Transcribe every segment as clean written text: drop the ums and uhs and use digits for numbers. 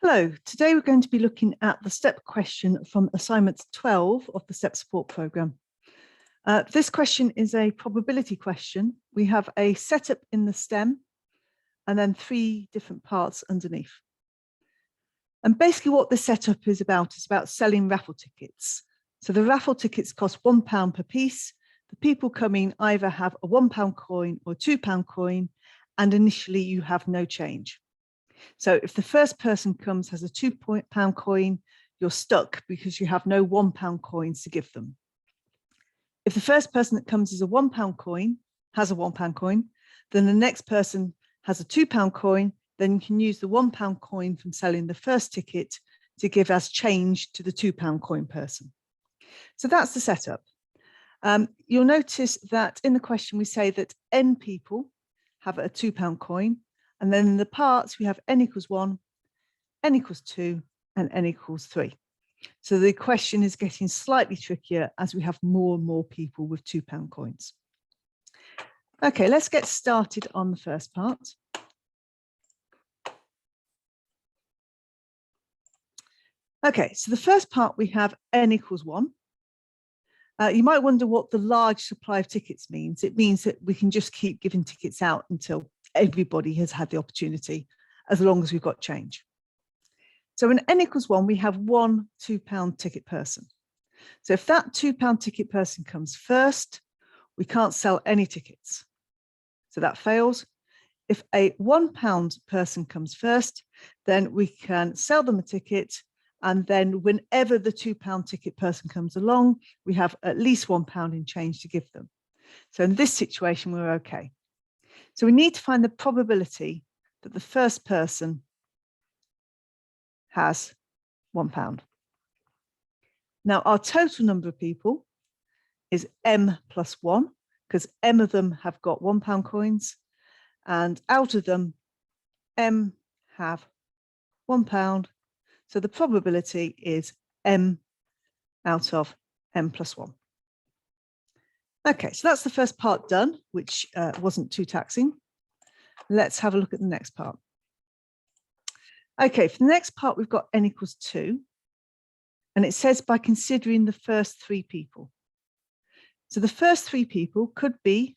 Hello, today we're going to be looking at the STEP question from assignment 12 of the STEP support programme. This question is a probability question. We have a setup in the stem and then 3 different parts underneath. And basically what the setup is about selling raffle tickets. So the raffle tickets cost £1 per piece. The people coming either have a £1 coin or a £2 coin, and initially you have no change. So if the first person comes has a £2 coin, you're stuck because you have no £1 coins to give them. If the first person that comes is a £1 coin, has a £1 coin, then the next person has a £2 coin, then you can use the £1 coin from selling the first ticket to give as change to the £2 coin person. So that's the setup. You'll notice that in the question we say that n people have a £2 coin, and then in the parts, we have n equals 1, n equals 2, and n equals 3. So the question is getting slightly trickier as we have more and more people with £2 coins. Okay, let's get started on the first part. Okay, so the first part we have n equals 1. You might wonder what the large supply of tickets means. It means that we can just keep giving tickets out until everybody has had the opportunity, as long as we've got change. So when n equals 1, we have one £2 ticket person. So if that £2 ticket person comes first, we can't sell any tickets. So that fails. If a £1 person comes first, then we can sell them a ticket. And then whenever the £2 ticket person comes along, we have at least £1 in change to give them. So in this situation, we're okay. So we need to find the probability that the first person has £1. Now, our total number of people is m plus 1, because m of them have got £1 coins, and out of them, m have £1. So the probability is m out of m plus 1. Okay, so that's the first part done, which wasn't too taxing. Let's have a look at the next part. Okay, for the next part, we've got n equals 2. And it says by considering the first 3 people. So the first 3 people could be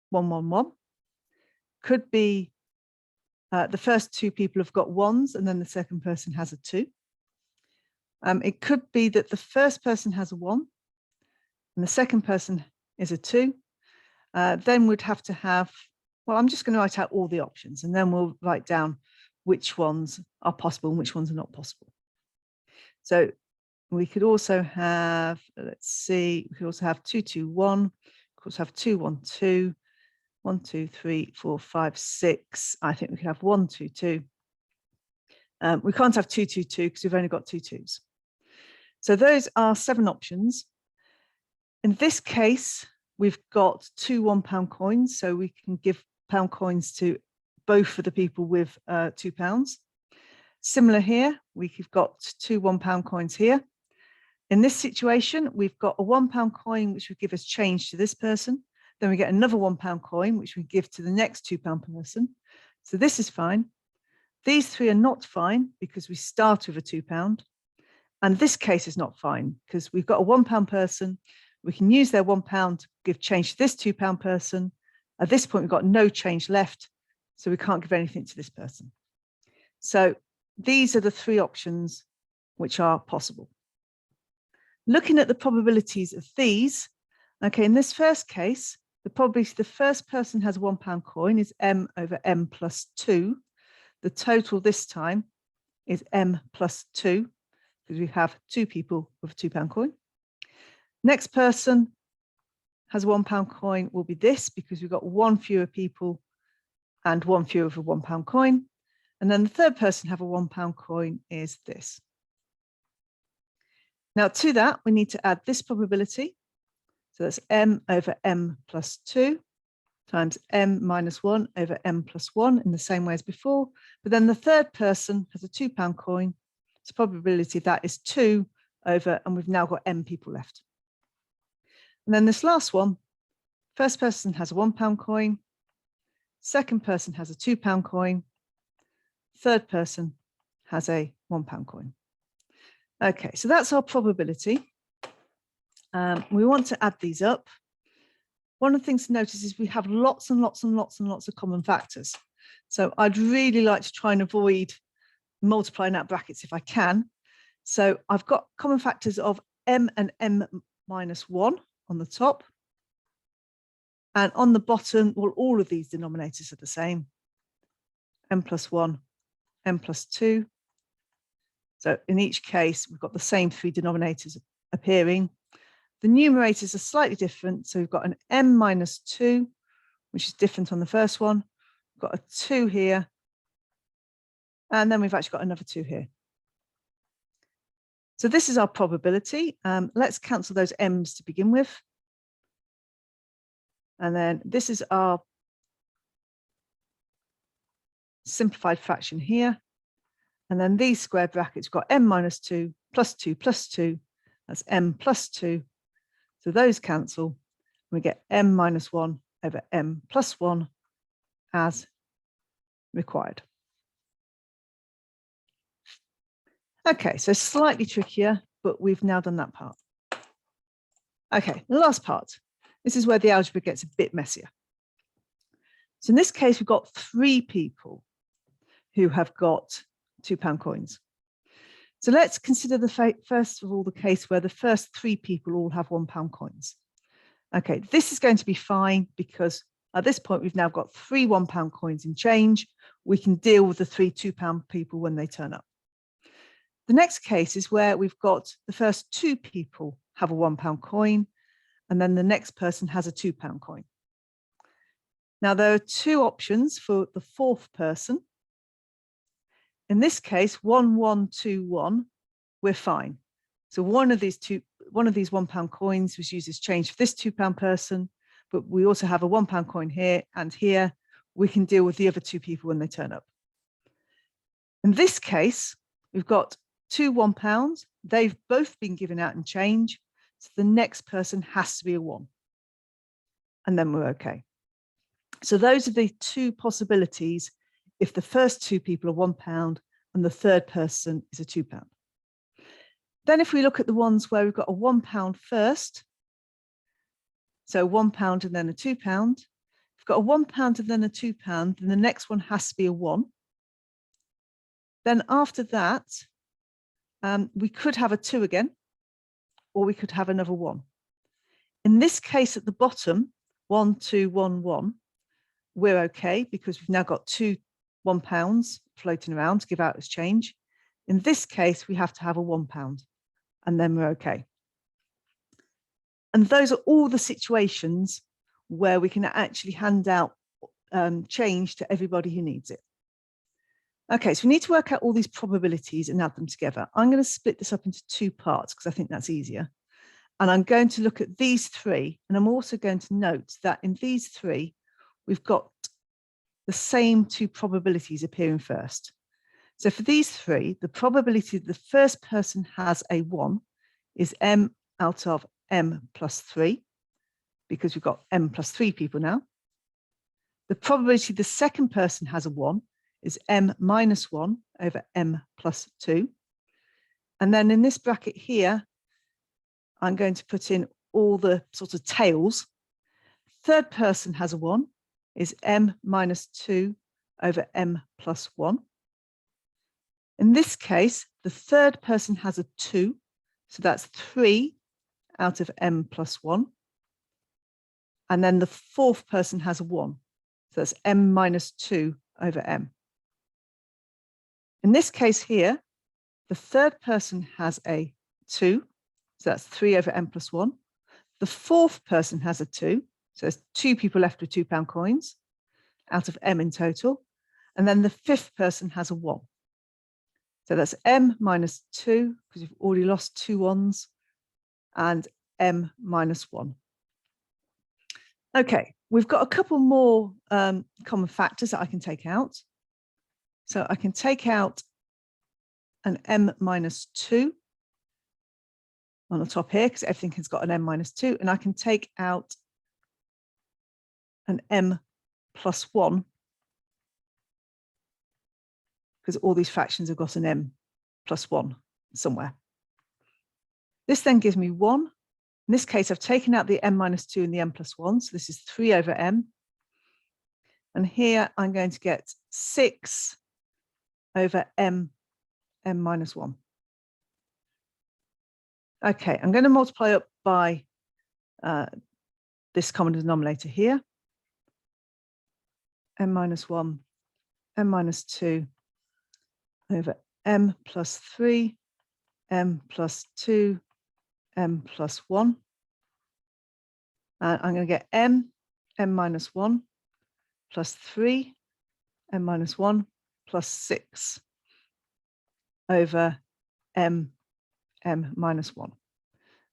1, 1, 1. Could be the first 2 people have got 1s and then the second person has a 2. It could be that the first person has a 1 and the second person is a 2. Then we'd have to have, well, I'm just going to write out all the options and then we'll write down which ones are possible and which ones are not possible. So we could also have, let's see, we could also have 2, 2, 1, of course have 2, 1, 2, 1, 2, 3, 4, 5, 6. I think we could have 1, 2, 2. We can't have 2, 2, 2 because we've only got 2 2s. So those are 7 options. In this case, we've got 2 £1 coins, so we can give pound coins to both of the people with £2. Similar here, we've got 2 £1 coins here. In this situation, we've got a £1 coin, which would give us change to this person. Then we get another £1 coin, which we give to the next £2 person. So this is fine. These 3 are not fine because we start with a £2. And this case is not fine because we've got a £1 person. We can use their £1 to give change to this £2 person. At this point, we've got no change left, so we can't give anything to this person. So these are the 3 options which are possible. Looking at the probabilities of these, okay, in this first case, the probability the first person has a £1 coin is m over m plus 2. The total this time is m plus 2, because we have 2 people with a £2 coin. Next person has a £1 coin will be this, because we've got 1 fewer people and 1 fewer with a £1 coin. And then the third person have a £1 coin is this. Now to that, we need to add this probability. So that's m over m plus 2 times m minus 1 over m plus 1 in the same way as before. But then the third person has a £2 coin. So probability of that is 2 over, and we've now got m people left. And then this last one, first person has a £1 coin. Second person has a £2 coin. Third person has a £1 coin. Okay, so that's our probability. We want to add these up. One of the things to notice is we have lots and lots and lots and lots of common factors. So I'd really like to try and avoid multiplying out brackets if I can. So I've got common factors of m and m minus 1 on the top. And on the bottom, well, all of these denominators are the same. M plus 1, m plus 2. So in each case, we've got the same three denominators appearing. The numerators are slightly different. So we've got an m minus 2, which is different on the first one. We've got a 2 here. And then we've actually got another 2 here. So this is our probability. Let's cancel those m's to begin with. And then this is our simplified fraction here. And then these square brackets, we've got m minus 2 plus 2 plus 2. That's m plus 2. So those cancel. We get m minus 1 over m plus 1 as required. Okay, so slightly trickier, but we've now done that part. Okay, the last part. This is where the algebra gets a bit messier. So in this case, we've got 3 people who have got £2 coins. So let's consider first of all the case where the first 3 people all have £1 coins. Okay, this is going to be fine because at this point we've now got 3 £1 coins in change. We can deal with the 3 £2 people when they turn up. The next case is where we've got the first 2 people have a £1 coin, and then the next person has a £2 coin. Now there are 2 options for the 4th person. In this case, 1, 1, 2, 1, we're fine. So one of these £1 coins was used as change for this £2 person, but we also have a £1 coin here and here. We can deal with the other 2 people when they turn up. In this case, we've got 2 £1. They've both been given out in change. So the next person has to be a 1. And then we're okay. So those are the 2 possibilities if the first 2 people are £1 and the third person is a £2. Then if we look at the ones where we've got a £1 first, so £1 and then a £2, if we've got a £1 and then a £2, then the next one has to be a 1. Then after that, we could have a 2 again, or we could have another 1. In this case, at the bottom, 1, 2, 1, 1, we're okay because we've now got 2 £1 floating around to give out as change. In this case, we have to have a £1, and then we're okay. And those are all the situations where we can actually hand out change to everybody who needs it. Okay, so we need to work out all these probabilities and add them together. I'm going to split this up into 2 parts because I think that's easier. And I'm going to look at these 3, and I'm also going to note that in these 3, we've got the same 2 probabilities appearing first. So for these 3, the probability that the first person has a 1 is m out of m plus 3, because we've got m plus 3 people now. The probability the second person has a 1 is m minus 1 over m plus 2. And then in this bracket here, I'm going to put in all the sort of tails. Third person has a 1 is m minus 2 over m plus 1. In this case, the third person has a 2, so that's 3 out of m plus 1. And then the fourth person has a 1, so that's m minus 2 over m. In this case here, the third person has a 2, so that's 3 over m plus 1. The fourth person has a 2, so there's 2 people left with £2 coins out of m in total. And then the fifth person has a 1. So that's m minus 2, because you've already lost 2 1s, and m minus 1. Okay, we've got a couple more common factors that I can take out. So I can take out an m minus 2 on the top here, because everything has got an m minus 2, and I can take out an m plus 1, because all these fractions have got an m plus 1 somewhere. This then gives me 1. In this case, I've taken out the m minus 2 and the m plus 1. So this is 3 over m. And here I'm going to get 6 over m minus 1. Okay, I'm going to multiply up by this common denominator here. M minus 1, m minus 2 over m plus 3, m plus 2, m plus 1. I'm going to get m minus 1 plus 3, m minus 1 plus 6 over m minus 1.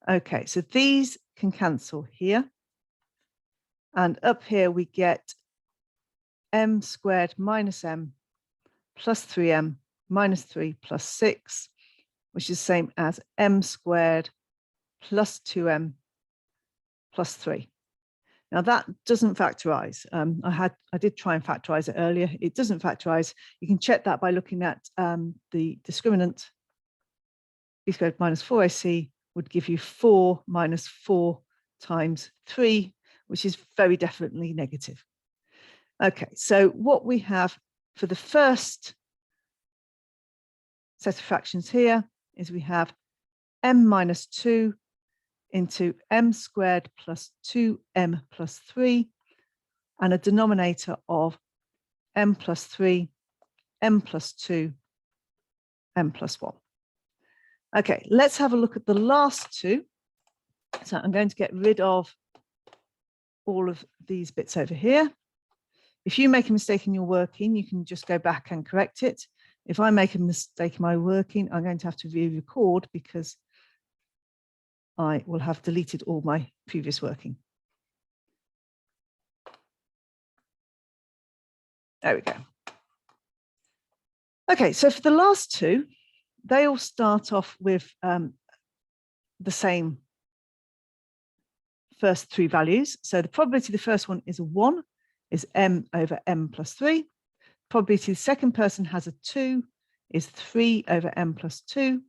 Okay, so these can cancel here. And up here we get m squared minus m plus 3m minus 3 plus 6, which is the same as m squared plus 2m plus 3. Now that doesn't factorize. I did try and factorize it earlier. It doesn't factorize. You can check that by looking at the discriminant. B squared minus 4ac would give you 4 minus 4 times 3, which is very definitely negative. Okay, so what we have for the first set of fractions here is we have m minus 2 into m squared plus 2m plus 3 and a denominator of m plus 3, m plus 2, m plus 1. Okay, let's have a look at the last two. So I'm going to get rid of all of these bits over here. If you make a mistake in your working, you can just go back and correct it. If I make a mistake in my working, I'm going to have to re-record because I will have deleted all my previous working. There we go. Okay, so for the last two, they all start off with the same first three values. So the probability the first one is a 1 is m over m plus 3. Probability the second person has a 2 is 3 over m plus 2. And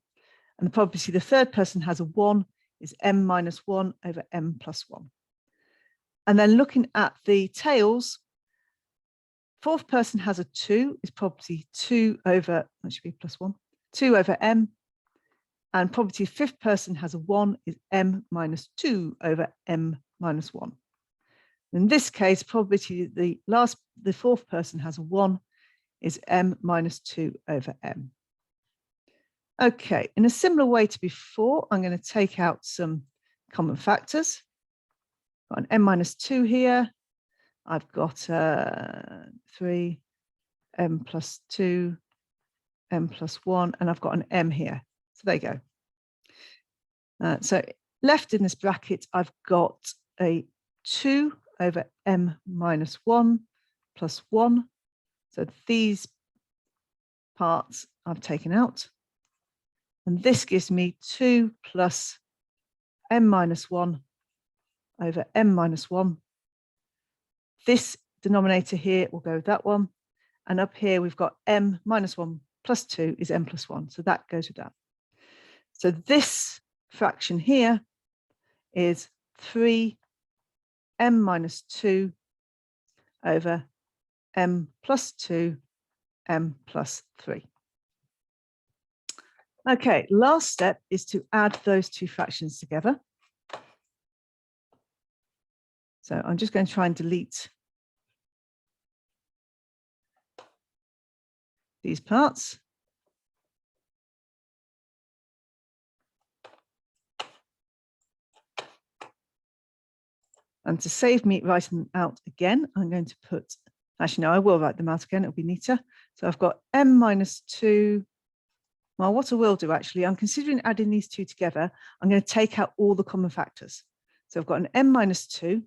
the probability the third person has a 1 is m minus 1 over m plus 1. And then looking at the tails, fourth person has a 2 is probability 2 over, that should be plus 1, 2 over m. And probability fifth person has a 1 is m minus 2 over m minus 1. In this case, probability the fourth person has a 1 is m minus 2 over m. Okay, in a similar way to before, I'm going to take out some common factors. Got an m minus 2 here. I've got 3, m plus 2, m plus 1, and I've got an m here. So there you go. So left in this bracket, I've got a 2 over m minus 1 plus 1. So these parts I've taken out. And this gives me 2 plus m minus 1 over m minus 1. This denominator here will go with that one. And up here, we've got m minus 1 plus 2 is m plus 1. So that goes with that. So this fraction here is 3 m minus 2 over m plus 2, m plus 3. Okay, last step is to add those two fractions together. So I'm just going to try and delete these parts. And to save me writing them out again, I'm going to put, actually, no, I will write them out again. It'll be neater. So I've got m minus 2. Well, what I will do, actually, I'm considering adding these two together. I'm going to take out all the common factors. So I've got an m minus 2.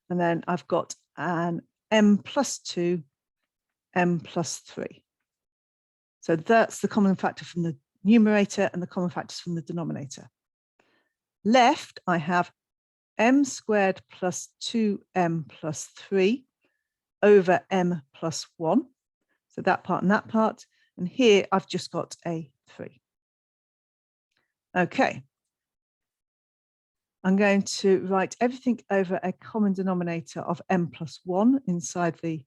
And then I've got an m plus 2, m plus 3. So that's the common factor from the numerator and the common factors from the denominator. Left, I have m squared plus 2m plus 3 over m plus 1. So that part and that part. And here I've just got a 3. Okay. I'm going to write everything over a common denominator of m plus 1 inside the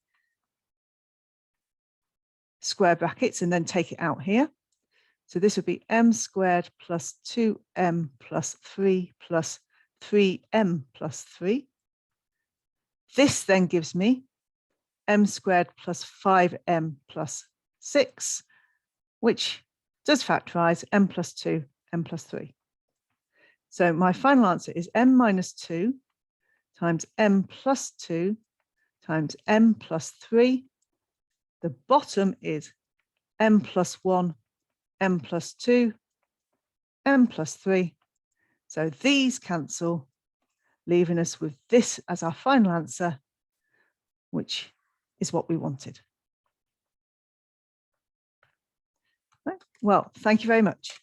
square brackets and then take it out here. So this would be m squared plus 2m plus 3 plus 3m plus 3. This then gives me m squared plus 5m plus 6, which does factorize m plus 2, m plus 3. So my final answer is m minus 2 times m plus 2 times m plus 3. The bottom is m plus 1, m plus 2, m plus 3. So these cancel, leaving us with this as our final answer, which is what we wanted. Well, thank you very much.